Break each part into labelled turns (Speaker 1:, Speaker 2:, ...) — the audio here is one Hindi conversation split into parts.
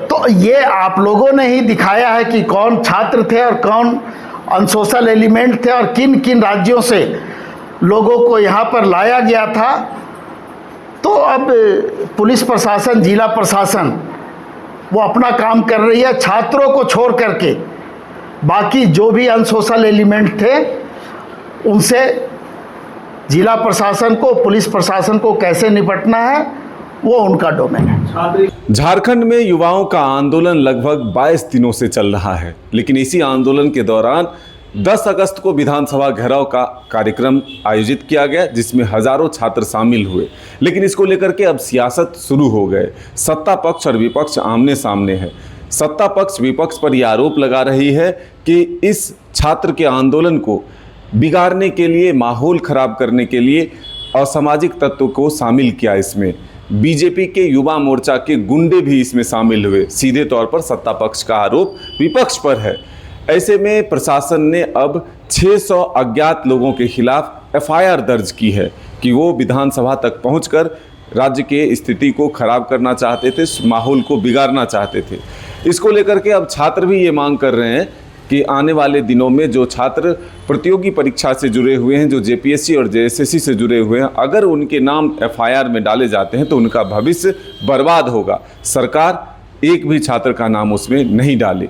Speaker 1: तो ये आप लोगों ने ही दिखाया है कि कौन छात्र थे और कौन अनसोशल एलिमेंट थे और किन किन राज्यों से लोगों को यहाँ पर लाया गया था। तो अब पुलिस प्रशासन, जिला प्रशासन वो अपना काम कर रही है, छात्रों को छोड़ करके बाकी जो भी अनसोशल एलिमेंट थे उनसे जिला प्रशासन को, पुलिस प्रशासन को कैसे निपटना है वो उनका डोमेन है।
Speaker 2: झारखंड में युवाओं का आंदोलन लगभग 22 दिनों से चल रहा है, लेकिन इसी आंदोलन के दौरान 10 अगस्त को विधानसभा घेराव का कार्यक्रम आयोजित किया गया, जिसमें हजारों छात्र शामिल हुए। लेकिन इसको लेकर के अब सियासत शुरू हो गए। सत्ता पक्ष और विपक्ष आमने सामने है। सत्ता पक्ष विपक्ष पर यह आरोप लगा रही है कि इस छात्र के आंदोलन को बिगाड़ने के लिए, माहौल खराब करने के लिए असामाजिक तत्व को शामिल किया। इसमें बीजेपी के युवा मोर्चा के गुंडे भी इसमें शामिल हुए। सीधे तौर पर सत्ता पक्ष का आरोप विपक्ष पर है। ऐसे में प्रशासन ने अब 600 अज्ञात लोगों के खिलाफ एफआईआर दर्ज की है कि वो विधानसभा तक पहुंचकर राज्य के स्थिति को खराब करना चाहते थे, माहौल को बिगाड़ना चाहते थे। इसको लेकर के अब छात्र भी ये मांग कर रहे हैं कि आने वाले दिनों में जो छात्र प्रतियोगी परीक्षा से जुड़े हुए हैं, जो जेपीएससी और जेएसएससी से जुड़े हुए हैं, अगर उनके नाम एफआईआर में डाले जाते हैं तो उनका भविष्य बर्बाद होगा। सरकार एक भी छात्र का नाम उसमें नहीं डाले।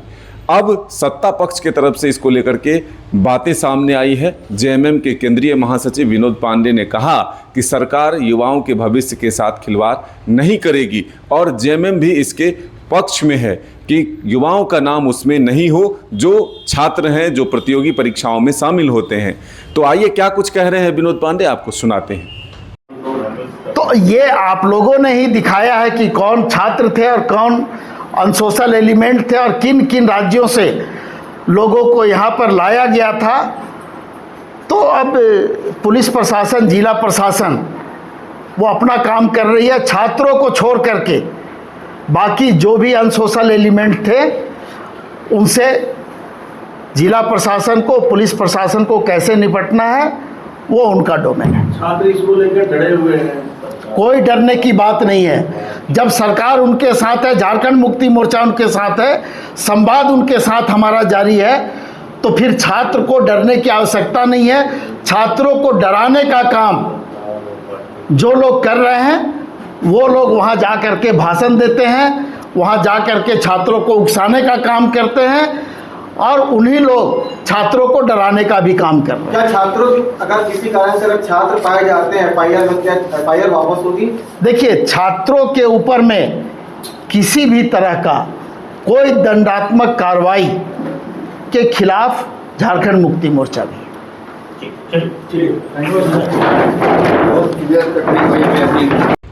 Speaker 2: अब सत्ता पक्ष के तरफ से इसको लेकर के बातें सामने आई है। जेएमएम के केंद्रीय महासचिव विनोद पांडे ने कहा कि सरकार युवाओं के भविष्य के साथ खिलवाड़ नहीं करेगी और जेएमएम भी इसके पक्ष में है कि युवाओं का नाम उसमें नहीं हो जो छात्र हैं, जो प्रतियोगी परीक्षाओं में शामिल होते हैं। तो आइए क्या कुछ कह रहे हैं विनोद पांडे, आपको सुनाते हैं।
Speaker 1: तो ये आप लोगों ने ही दिखाया है कि कौन छात्र थे और कौन अनसोशल एलिमेंट थे और किन किन राज्यों से लोगों को यहाँ पर लाया गया था। तो अब पुलिस प्रशासन, जिला प्रशासन वो अपना काम कर रही है, छात्रों को छोड़ करके बाकी जो भी अनसोशल एलिमेंट थे उनसे जिला प्रशासन को, पुलिस प्रशासन को कैसे निपटना है वो उनका डोमेन है।
Speaker 3: छात्र इसको लेकर डरे हुए हैं।
Speaker 1: कोई डरने की बात नहीं है। जब सरकार उनके साथ है, झारखंड मुक्ति मोर्चा उनके साथ है, संवाद उनके साथ हमारा जारी है, तो फिर छात्र को डरने की आवश्यकता नहीं है। छात्रों को डराने का काम जो लोग कर रहे हैं वो लोग वहाँ जा कर के भाषण देते हैं, वहाँ जा कर के छात्रों को उकसाने का काम करते हैं और उन्हीं लोग छात्रों को डराने का भी काम कर रहे हैं।
Speaker 3: क्या छात्रों अगर किसी कारण से अगर छात्र पाए जाते हैं एफआईआर में, क्या एफआईआर वापस होगी?
Speaker 1: देखिए, छात्रों के ऊपर में किसी भी तरह का कोई दंडात्मक कार्रवाई के खिलाफ झारखंड मुक्ति मोर्चा भी।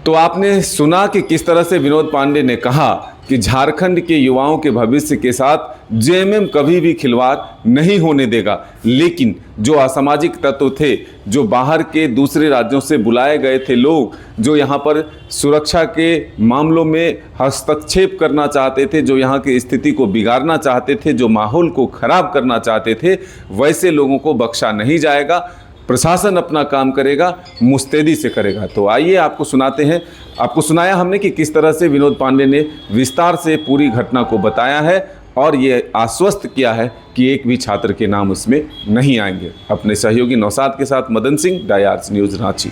Speaker 2: तो आपने सुना कि किस तरह से विनोद पांडे ने कहा कि झारखंड के युवाओं के भविष्य के साथ जेएमएम कभी भी खिलवाड़ नहीं होने देगा। लेकिन जो असामाजिक तत्व थे, जो बाहर के दूसरे राज्यों से बुलाए गए थे लोग, जो यहाँ पर सुरक्षा के मामलों में हस्तक्षेप करना चाहते थे, जो यहाँ की स्थिति को बिगाड़ना चाहते थे, जो माहौल को खराब करना चाहते थे, वैसे लोगों को बख्शा नहीं जाएगा। प्रशासन अपना काम करेगा, मुस्तैदी से करेगा। तो आइए आपको सुनाते हैं। आपको सुनाया हमने कि किस तरह से विनोद पांडे ने विस्तार से पूरी घटना को बताया है और ये आश्वस्त किया है कि एक भी छात्र के नाम उसमें नहीं आएंगे। अपने सहयोगी नौशाद के साथ मदन सिंह, डाई आर्ट्स न्यूज़, रांची।